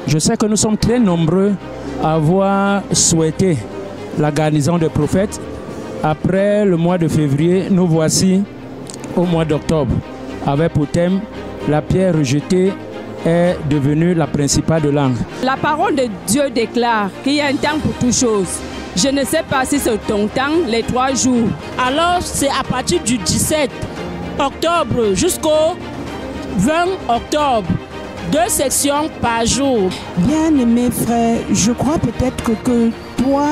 Je sais que nous sommes très nombreux à avoir souhaité la garnison des prophètes. Après le mois de février, nous voici au mois d'octobre, avec pour thème la pierre rejetée est devenue la principale de langue. La parole de Dieu déclare qu'il y a un temps pour toutes choses. Je ne sais pas si c'est ton temps, les 3 jours. Alors c'est à partir du 17 octobre jusqu'au 20 octobre. 2 sections par jour. Bien-aimé frère, je crois peut-être que toi,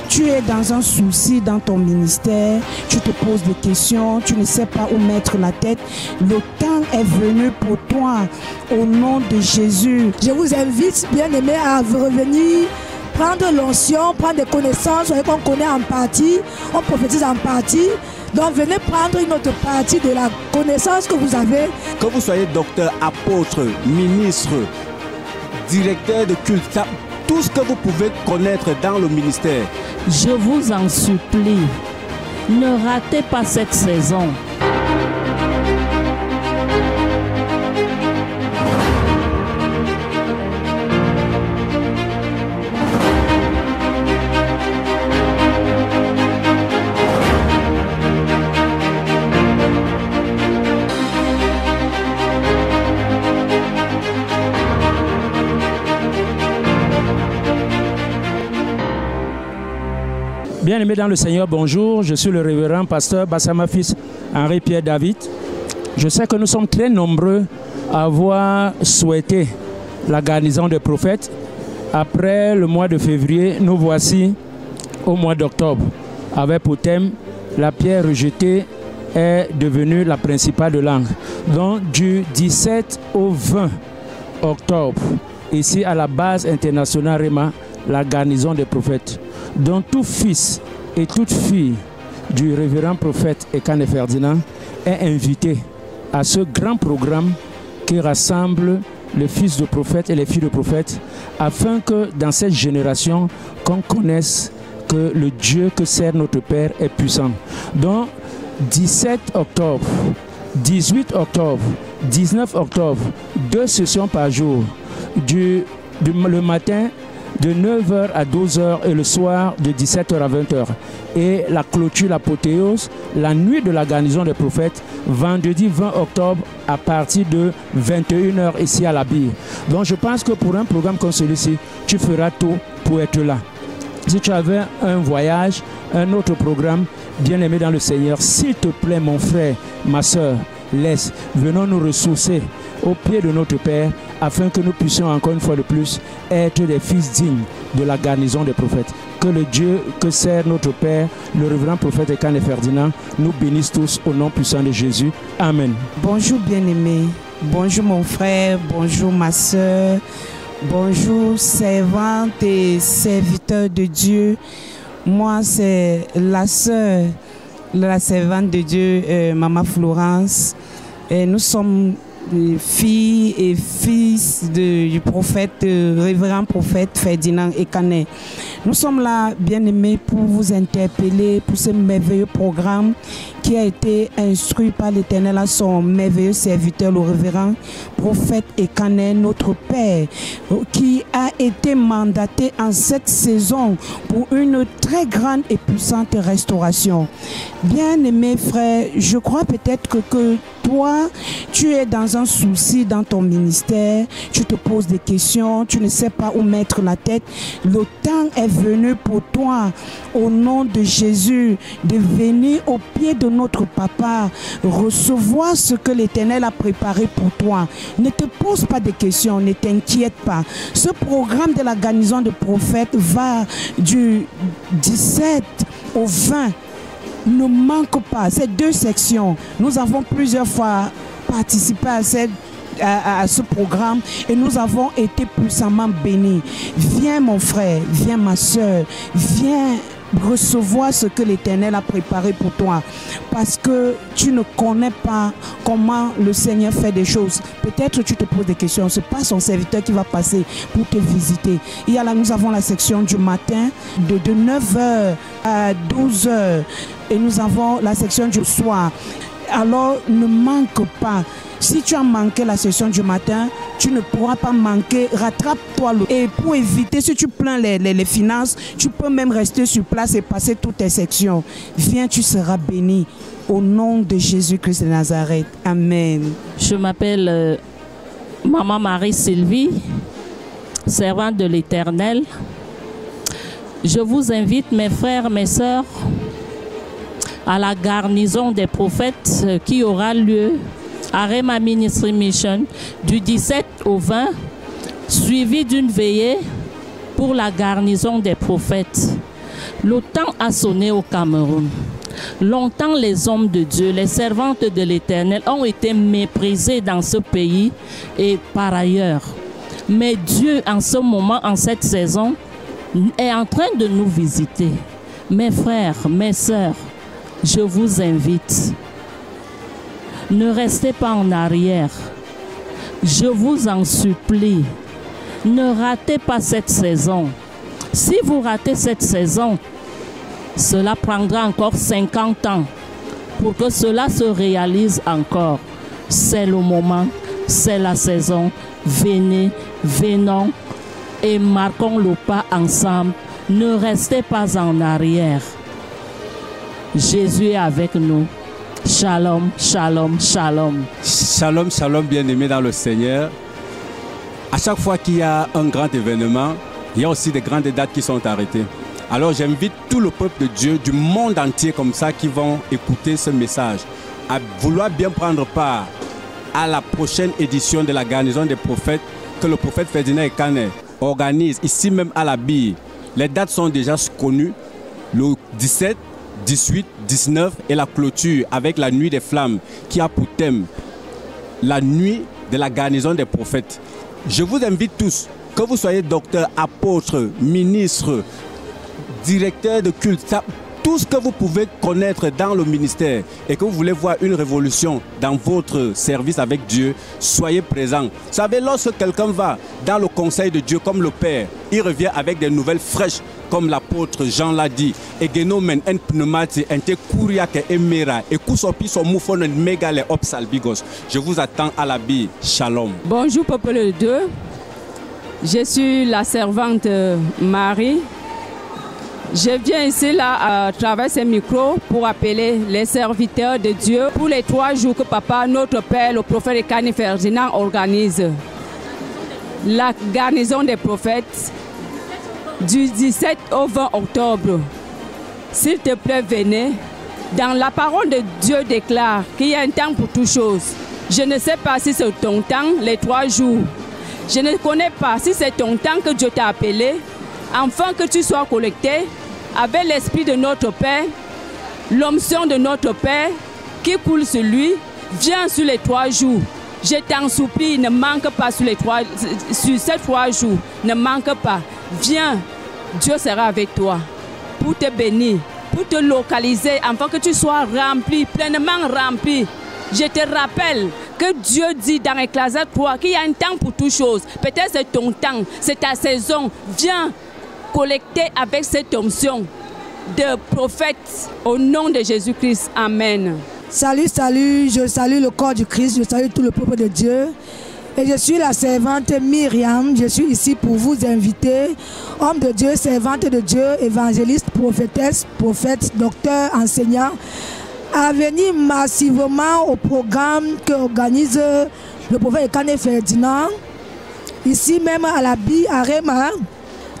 tu es dans un souci dans ton ministère, tu te poses des questions, tu ne sais pas où mettre la tête. Le temps est venu pour toi, au nom de Jésus. Je vous invite, bien-aimé, à revenir prendre l'onction, prendre des connaissances qu'on connaît en partie, on prophétise en partie. Donc venez prendre une autre partie de la connaissance que vous avez. Que vous soyez docteur, apôtre, ministre, directeur de culte, tout ce que vous pouvez connaître dans le ministère. Je vous en supplie, ne ratez pas cette saison. Bien-aimés dans le Seigneur, bonjour. Je suis le révérend pasteur Bassama fils Henri-Pierre David. Je sais que nous sommes très nombreux à avoir souhaité la garnison des prophètes. Après le mois de février, nous voici au mois d'octobre, avec pour thème la pierre rejetée est devenue la principale de langue. Donc du 17 au 20 octobre, ici à la base internationale Réma, la garnison des prophètes. Donc tout fils et toute fille du révérend prophète Ekane Ferdinand est invité à ce grand programme qui rassemble les fils de prophètes et les filles de prophètes, afin que dans cette génération, qu'on connaisse que le Dieu que sert notre Père est puissant. Donc 17 octobre, 18 octobre, 19 octobre, 2 sessions par jour, le matin de 9h à 12h et le soir de 17h à 20h. Et la clôture, l'apothéose, la nuit de la garnison des prophètes, vendredi 20 octobre à partir de 21h ici à la Bille. Donc je pense que pour un programme comme celui-ci, tu feras tout pour être là. Si tu avais un voyage, un autre programme, bien aimé dans le Seigneur, s'il te plaît mon frère, ma soeur, laisse, venons nous ressourcer au pied de notre Père, afin que nous puissions encore une fois de plus être des fils dignes de la garnison des prophètes. Que le Dieu que sert notre Père, le révérend prophète Ekane Ferdinand, nous bénisse tous au nom puissant de Jésus. Amen. Bonjour bien-aimé, bonjour mon frère, bonjour ma soeur, bonjour servantes et serviteurs de Dieu. Moi c'est la soeur, la servante de Dieu, Maman Florence. Et nous sommes filles et fils du prophète, révérend prophète Ferdinand Ekane. Nous sommes là, bien-aimés, pour vous interpeller pour ce merveilleux programme qui a été instruit par l'Éternel à son merveilleux serviteur, le révérend prophète Ekane, notre Père, qui a été mandaté en cette saison pour une très grande et puissante restauration. Bien-aimés frères, je crois peut-être que toi, tu es dans un souci dans ton ministère, tu te poses des questions, tu ne sais pas où mettre la tête. Le temps est venu pour toi, au nom de Jésus, de venir au pied de notre Papa, recevoir ce que l'Éternel a préparé pour toi. Ne te pose pas de questions, ne t'inquiète pas. Ce programme de la garnison de prophètes va du 17 au 20. Ne manque pas ces 2 sections. Nous avons plusieurs fois participé à ce programme et nous avons été puissamment bénis. Viens mon frère, viens ma soeur, viens recevoir ce que l'Éternel a préparé pour toi, parce que tu ne connais pas comment le Seigneur fait des choses. Peut-être tu te poses des questions, ce n'est pas son serviteur qui va passer pour te visiter. Et là, nous avons la section du matin de 9h à 12h et nous avons la section du soir. Alors ne manque pas. Si tu as manqué la session du matin, tu ne pourras pas manquer. Rattrape-toi. Et pour éviter, si tu plains les finances, tu peux même rester sur place et passer toutes tes sections. Viens, tu seras béni. Au nom de Jésus-Christ de Nazareth. Amen. Je m'appelle Maman Marie-Sylvie, servante de l'Éternel. Je vous invite, mes frères, mes sœurs, à la garnison des prophètes qui aura lieu à Rema Ministry Mission du 17 au 20, suivi d'une veillée pour la garnison des prophètes. Le temps a sonné au Cameroun. Longtemps, les hommes de Dieu, les servantes de l'Éternel ont été méprisés dans ce pays et par ailleurs. Mais Dieu, en ce moment, en cette saison, est en train de nous visiter. Mes frères, mes sœurs, je vous invite. Ne restez pas en arrière. Je vous en supplie. Ne ratez pas cette saison. Si vous ratez cette saison, cela prendra encore 50 ans pour que cela se réalise encore. C'est le moment, c'est la saison. Venez, venons et marquons le pas ensemble. Ne restez pas en arrière. Jésus est avec nous. Shalom, shalom, shalom. Shalom, shalom, bien-aimés dans le Seigneur. À chaque fois qu'il y a un grand événement, il y a aussi des grandes dates qui sont arrêtées. Alors j'invite tout le peuple de Dieu du monde entier comme ça qui vont écouter ce message à vouloir bien prendre part à la prochaine édition de la garnison des prophètes que le prophète Ferdinand Ekane organise ici même à la Bille. Les dates sont déjà connues, le 17, 18, 19 et la clôture avec la nuit des flammes qui a pour thème la nuit de la garnison des prophètes. Je vous invite tous, que vous soyez docteur, apôtre, ministre, directeur de culte, tout ce que vous pouvez connaître dans le ministère et que vous voulez voir une révolution dans votre service avec Dieu, soyez présents. Vous savez, lorsque quelqu'un va dans le conseil de Dieu comme le Père, il revient avec des nouvelles fraîches comme l'apôtre Jean l'a dit. Et genomen en pneumati en te kuriake emera et kusopi so mufon megale opsalbigos. Je vous attends à la bille. Shalom. Bonjour peuple de Dieu. Je suis la servante Marie. Je viens ici là à travers ce micro pour appeler les serviteurs de Dieu pour les 3 jours que papa, notre père, le prophète Ekane Ferdinand organise. La garnison des prophètes du 17 au 20 octobre. S'il te plaît, venez. Dans la parole de Dieu déclare qu'il y a un temps pour toutes choses. Je ne sais pas si c'est ton temps, les 3 jours. Je ne connais pas si c'est ton temps que Dieu t'a appelé, afin que tu sois collecté avec l'esprit de notre Père, l'onction de notre Père qui coule sur lui. Viens sur les 3 jours. Je t'en supplie, ne manque pas sur ces 3 jours. Ne manque pas. Viens, Dieu sera avec toi pour te bénir, pour te localiser, afin que tu sois rempli, pleinement rempli. Je te rappelle que Dieu dit dans Ecclésiaste 3 qu'il y a un temps pour toutes choses. Peut-être c'est ton temps, c'est ta saison. Viens collecter avec cette onction de prophète au nom de Jésus-Christ. Amen. Salut, salut, je salue le corps du Christ, je salue tout le peuple de Dieu. Et je suis la servante Myriam, je suis ici pour vous inviter, homme de Dieu, servante de Dieu, évangéliste, prophétesse, prophète, docteur, enseignant, à venir massivement au programme qu'organise le prophète Ekane Ferdinand, ici même à la Bille, à Rema.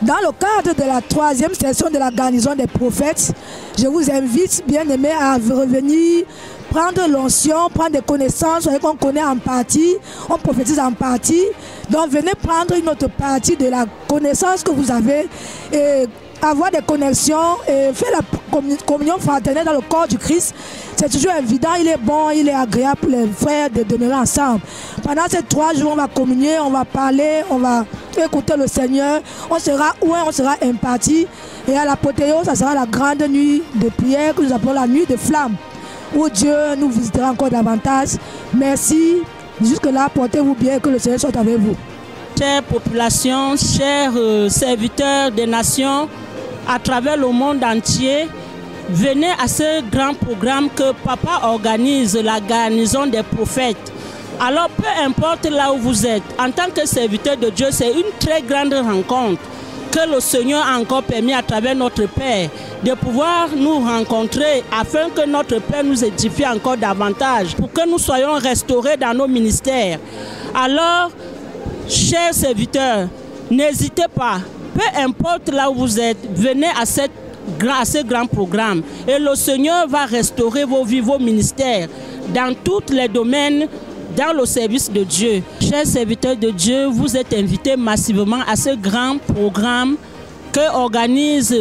Dans le cadre de la 3e session de la garnison des prophètes, je vous invite, bien aimés, à revenir prendre l'onction, prendre des connaissances qu'on connaît en partie, on prophétise en partie. Donc venez prendre une autre partie de la connaissance que vous avez et avoir des connexions et faire la communion fraternelle dans le corps du Christ. C'est toujours évident, il est bon, il est agréable pour les frères de demeurer ensemble. Pendant ces 3 jours, on va communier, on va parler, on va écouter le Seigneur. On sera oint, on sera imparti. Et à l'apothéose, ça sera la grande nuit de prière que nous appelons la nuit de flamme, où Dieu nous visitera encore davantage. Merci. Jusque-là, portez-vous bien, que le Seigneur soit avec vous. Chère population, chers serviteurs des nations, à travers le monde entier, venez à ce grand programme que Papa organise, la garnison des prophètes, Alors, peu importe là où vous êtes, en tant que serviteur de Dieu, c'est une très grande rencontre que le Seigneur a encore permis à travers notre Père de pouvoir nous rencontrer afin que notre Père nous édifie encore davantage pour que nous soyons restaurés dans nos ministères. Alors, chers serviteurs, n'hésitez pas, peu importe là où vous êtes, venez à ce grand programme et le Seigneur va restaurer vos vies, vos ministères dans tous les domaines dans le service de Dieu. Chers serviteurs de Dieu, vous êtes invités massivement à ce grand programme que organise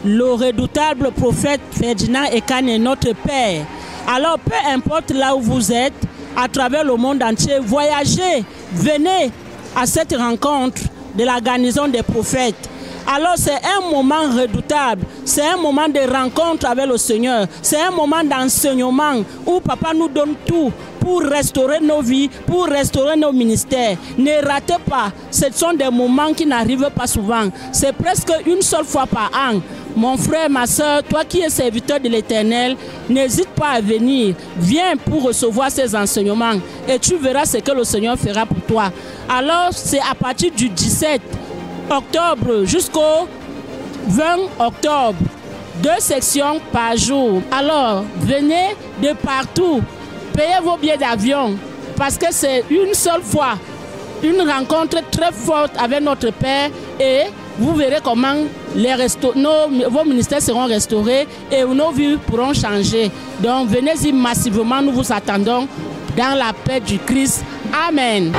le redoutable prophète Ferdinand Ekane, notre Père. Alors, peu importe là où vous êtes, à travers le monde entier, voyagez, venez à cette rencontre de la garnison des prophètes. Alors c'est un moment redoutable, c'est un moment de rencontre avec le Seigneur, c'est un moment d'enseignement où Papa nous donne tout pour restaurer nos vies, pour restaurer nos ministères. Ne ratez pas, ce sont des moments qui n'arrivent pas souvent, c'est presque une seule fois par an. Mon frère, ma soeur, toi qui es serviteur de l'Éternel, n'hésite pas à venir, viens pour recevoir ces enseignements et tu verras ce que le Seigneur fera pour toi. Alors c'est à partir du 17 octobre jusqu'au 20 octobre, 2 sections par jour. Alors, venez de partout, payez vos billets d'avion parce que c'est une seule fois, une rencontre très forte avec notre Père et vous verrez comment vos ministères seront restaurés et nos vies pourront changer. Donc, venez-y massivement, nous vous attendons dans la paix du Christ. Amen.